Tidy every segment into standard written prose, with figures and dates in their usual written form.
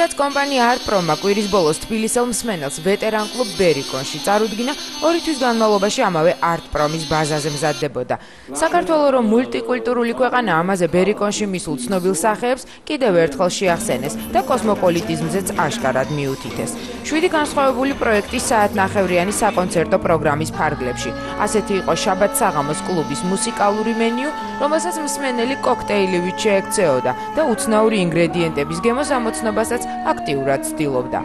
რაც კომპანია ArtPro-მა კვირის ბოლოს თბილისელ მსმენელს ვეტერან კლუბ ბერიკონში წარუდგინა, 2 თვის განმავლობაში ამავე ArtPro-მის ბაზაზე მზადდებოდა. საქართველოს რომ მულტიკულტურული ქვეყანა, ამაზე ბერიკონში მისულ ცნობილ სახეებს კიდევ ერთხელ შეახსენეს და კოსმოპოლიტიზმზეც აშკარად მიუთითეს. 7 განსხვავებული პროექტი საათნახევრიანი საკონცერტო პროგრამის ფარგლებში. ასეთი იყო შაბათ-საღამოს კლუბის მუსიკალური მენიუ, რომელსაც მსმენელი კოქტეილივით შეექცეოდა და უცნაური ინგრედიენტების გემოს ამოცნობასაც აქტიურად ცდილობდა.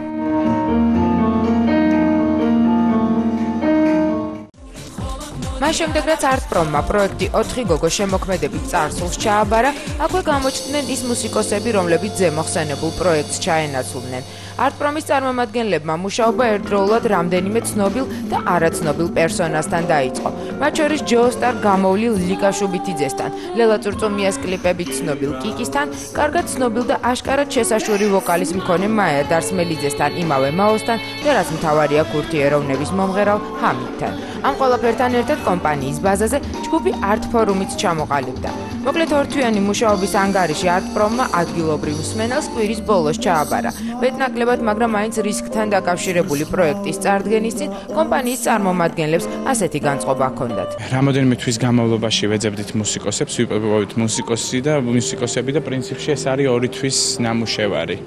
მას შემდეგ რაც ArtPro-მა პროექტი 4 გოგო შემოქმედებით წარსულს ჩააბარა, აქვე გამოჩნდნენ ის მუსიკოსები, რომლებიც ზემოხსენებულ პროექტს ჩაენაცვლნენ. ArtPro-მის წარმომადგენლებმა მუშაობა ერთდროულად რამდენიმე ცნობილ და არაცნობილ პერსონასთან დაიწყო. მათ შორის ჯოოსტარ გამოვლილ ლიკა შუბითიძესთან, ლელა წურწუმიას კლიპებით ცნობილ კიკისთან, კარგად ცნობილ და აშკარად შესაშვური ვოკალის მქონე მაია დარსმელიძესთან, იმავე მაოსთან და რაც მთავარია ქურთი ეროვნების მომღერალ ჰამიდთან. ამ ყველაფერთან ერთად კომპანიის ბაზაზე ჯგუფი ArtForum-იც ჩამოყალიბდა. მოკლედ 2 თვიანი მუშაობის ანგარიში ArtPro-მა ადგილობრივ მსმენელს კვირის ბოლოს ჩააბარა. მეტნაკლებად, მაგრამ მაინც რისკთან დაკავშირებული პროექტის წარდგენის წინ კომპანიის წარმომადგენლებს ასეთი განწყობა ჰქონდათ. რამოდენიმე თვის განმავლობაში ვეძებდით მუსიკოსებს, ვიპოვეთ მუსიკოსები და პრინციპში ეს არის 2 თვის ნამუშევარი.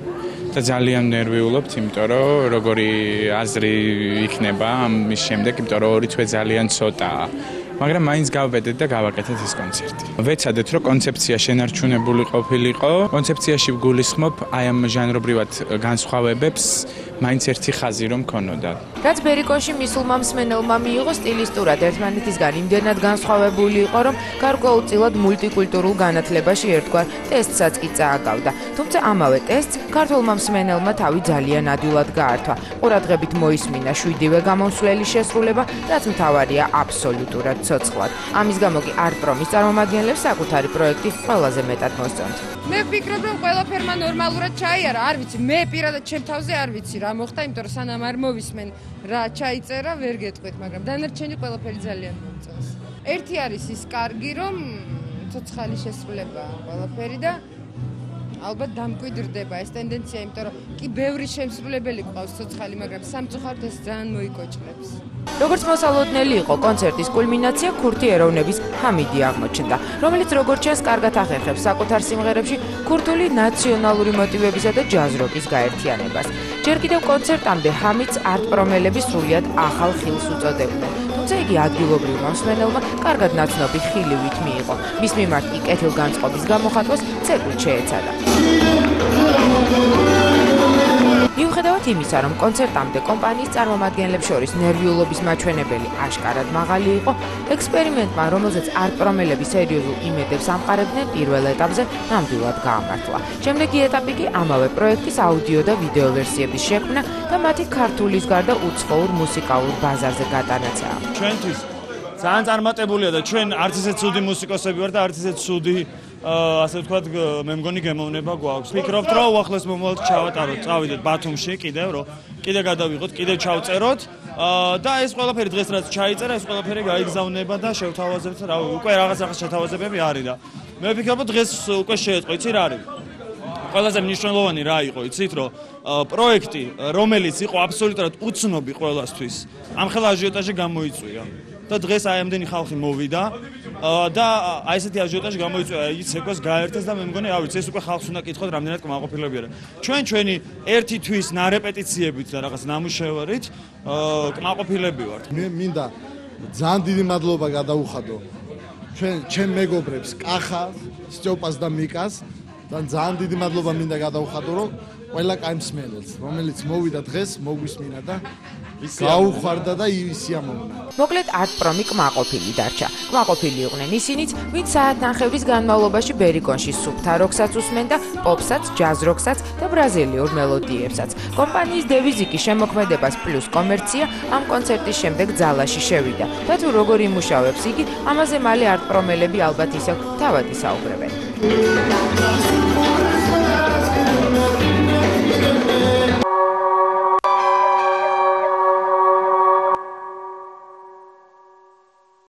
და ძალიან ნერვიულობთ, იმიტომ რომ როგორი აზრი იქნება ამის შემდეგ, იმიტომ რომ 2 თვე ძალიან ცოტაა. მაგრამ მაინც გავბედეთ და გავაკეთეთ ეს კონცერტი. ვეცადეთ, რომ კონცეფცია შენარჩუნებული ყოფილიყო. კონცეფციაში ვგულისხმობ აი ამ ჟანრობრივად განსხვავებებს, მაინც ერთი ხაზი რომ ქონოდა. რაც ბერიკონში მისულმა მსმენელმა მიიღო, სტილისტურად ერთმანეთისგან იმდენად განსხვავებული იყო, რომ გარკვეულწილად მულტიკულტურულ განათლებაში ერთგვარ ტესტსაც კი წააგავდა. თუმცა ამავე ტესტს ქართველმა მსმენელმა თავი ძალიან ადვილად გაართვა. ყურადღებით მოისმინა 7-ვე გამომსვლელი შესრულება, რაც მთავარია აბსოლუტურად ცოცხლად. ამის გამო კი ArtPro-მის წარმომადგენლებს საკუთარი პროექტი ყველაზე მეტად მოსწონთ. მე ვფიქრობ, რომ ყველაფერმა ნორმალურად ჩაიარა, არ ვიცი, მე პირადად ჩემ თავზე არ ვიცი რა მოხდა, იმიტომ რომ სანამ არ მოვისმენ რა ჩაიწერა, ვერ გეტყვით, მაგრამ დანარჩენი ყველაფერი ძალიან მომწონს. ერთი არის ის კარგი, რომ ცოცხალი შესრულებაა ყველაფერი და ალბათ დამკვიდრდება ეს ტენდენცია, იმიტომ რომ კი ბევრი შემსრულებელი ყავს ცოცხალი, მაგრამ სამწუხაროდ ეს ძალიან მოიკოჭლებს. როგორც მოსალოდნელი იყო, კონცერტის კულმინაცია ქურთი ეროვნების ჰამიდი აღმოჩნდა, რომელიც როგორც ჩანს, კარგად ახერხებს საკუთარ სიმღერებში ქურთული ნაციონალური მოტივებისა და ჯაზ-როკის გაერთიანებას. ჯერ კიდევ კონცერტამდე ჰამიდს ArtPro-მელები სრულიად ახალ ხილს უწოდებდნენ. თუმცა იგი ადგილობრივმა მსმენელმა კარგად ნაცნობი ხილივით მიიღო. მის მიმართ კი კეთილგანწყობის გამოხატვას ცეკვით შეეცადა. მიუხედავად იმისა, რომ კონცერტამდე კომპანიის წარმომადგენლებს შორის ნერვიულობის მაჩვენებელი აშკარად მაღალი იყო, ექსპერიმენტმა, რომელზეც ArtPro-მელები სერიოზულ იმედებს ამყარებდნენ, პირველ ეტაპზე ნამდვილად გაამართლა. შემდეგი ეტაპი კი ამავე პროექტის აუდიო და ვიდეო ვერსიების შექმნა და მათი ქართულის გარდა უცხოურ მუსიკალურ ბაზარზე გატანაცაა. ჩვენთვის ძალიან წარმატებულია და ჩვენ არც ისე ცუდი მუსიკოსები ვართ და არც ისე ცუდი ასე ვთქვათ, მე მგონი გემოვნება გვაქვს. ვფიქრობთ, რომ უახლეს მომავალში ჩავატაროთ, წავიდეთ ბათუმში კიდევ, რომ კიდე გადავიღოთ, კიდე ჩავწეროთ და ეს ყველაფერი დღეს რაც ჩაიწერა, ეს ყველაფერი გაიგზავნება და შევთავაზებთ, რა უკვე რაღაც შეთავაზებები არის და მე ვფიქრობ, რომ დღეს უკვე შეეწყო, იცი რა არის? ყველაზე მნიშვნელოვანი რა იყო, იცით, რომ პროექტი, რომელიც იყო აბსოლუტურად უცნობი ყველასთვის, ამ ხელა აჟიოტაჟი გამოიწვია. და დღეს აი ამდენი ხალხი მოვიდა და აი ესეთი აჟიოტაჟი გამოიწვია, ის ეკვეს გაერთეს და მე მგონი, რა ვიცი, ეს უკვე ხალხს უნდა კითხოთ, რამდენად კმაყოფილები არა. ჩვენი 1 თვის ნარეპეტიციებით და რაღაც ნამუშევარით კმაყოფილები ვართ. მე მინდა ძალიან დიდი მადლობა გადაუხადო ჩემ მეგობრებს, კახას, სტიოპას და მიკას და ძალიან დიდი მადლობა მინდა გადაუხადო, რომ ყველა კაი მსმენელს, რომელიც მოვიდა დღეს, მოგვისმინა და გაუხვარდა და ისიამოვნა. მოკლედ ArtPro-მი კმაყოფილი დარჩა. კმაყოფილი იყვნენ ისინიც, ვინც საათნახევრის განმავლობაში ბერიკონში სუფთა როკსაც უსმენ და პოპსაც, ჯაზ-როკსაც და ბრაზილიურ მელოდიებსაც. კომპანიის დევიზი კი შემოქმედებას პლუს კომერცია ამ კონცერტის შემდეგ ძალაში შევიდა. და თუ როგორ იმუშავებს იგი, ამაზე მალე ArtPro-მელები ალბათ ისევ თავად ისაუბრებენ.